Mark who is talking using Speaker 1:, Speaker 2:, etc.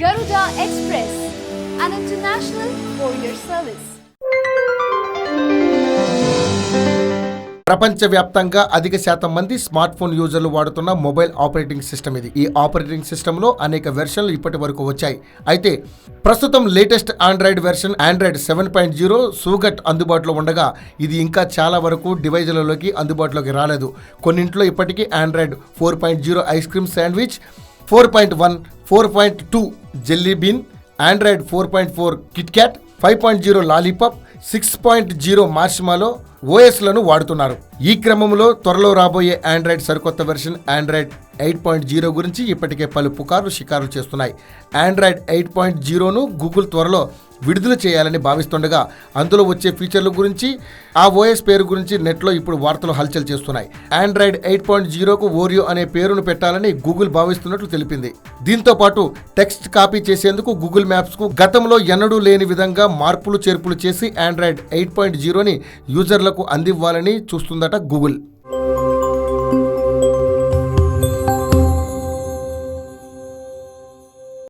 Speaker 1: Garuda Express, an international courier service.
Speaker 2: ప్రపంచవ్యాప్తంగా అధిక శాతం మంది స్మార్ట్ ఫోన్ యూజర్లు వాడుతున్న మొబైల్ ఆపరేటింగ్ సిస్టమ్ ఇది. ఈ ఆపరేటింగ్ సిస్టంలో అనేక వెర్షన్లు ఇప్పటి వరకు వచ్చాయి. అయితే ప్రస్తుతం లేటెస్ట్ ఆండ్రాయిడ్ వెర్షన్ ఆండ్రాయిడ్ 7.0 సూగట్ అందుబాటులో ఉండగా ఇది ఇంకా చాలా వరకు డివైజులలోకి అందుబాటులోకి రాలేదు. కొన్నింట్లో ఇప్పటికీ Android 4.0 ice cream sandwich, 4.1, 4.2 jelly bean, Android 4.4 KitKat, 5.0 lollipop, 6.0 marshmallow ఓఎస్లను వాడుతున్నారు. ఈ క్రమంలో త్వరలో రాబోయే ఆండ్రాయిడ్ సరికొత్త వెర్షన్ ఆండ్రాయిడ్ 8.0 గురించి ఇప్పటికే పలు పుకార్లు షికారులు చేస్తున్నాయి. ఆండ్రాయిడ్ 8.0ను గూగుల్ త్వరలో విడుదల చేయాలని భావిస్తుండగా అందులో వచ్చే ఫీచర్ల గురించి, ఆ ఓఎస్ పేరు గురించి నెట్లో ఇప్పుడు వార్తలు హల్చల్ చేస్తున్నాయి. ఆండ్రాయిడ్ 8.0కు ఓరియో అనే పేరును పెట్టాలని గూగుల్ భావిస్తున్నట్లు తెలిపింది. దీంతో పాటు టెక్స్ట్ కాపీ చేసేందుకు గూగుల్ మ్యాప్స్కు గతంలో ఎన్నడూ లేని విధంగా మార్పులు చేర్పులు చేసి ఆండ్రాయిడ్ 8.0ని యూజర్లకు అందివ్వాలని చూస్తుందట గూగుల్.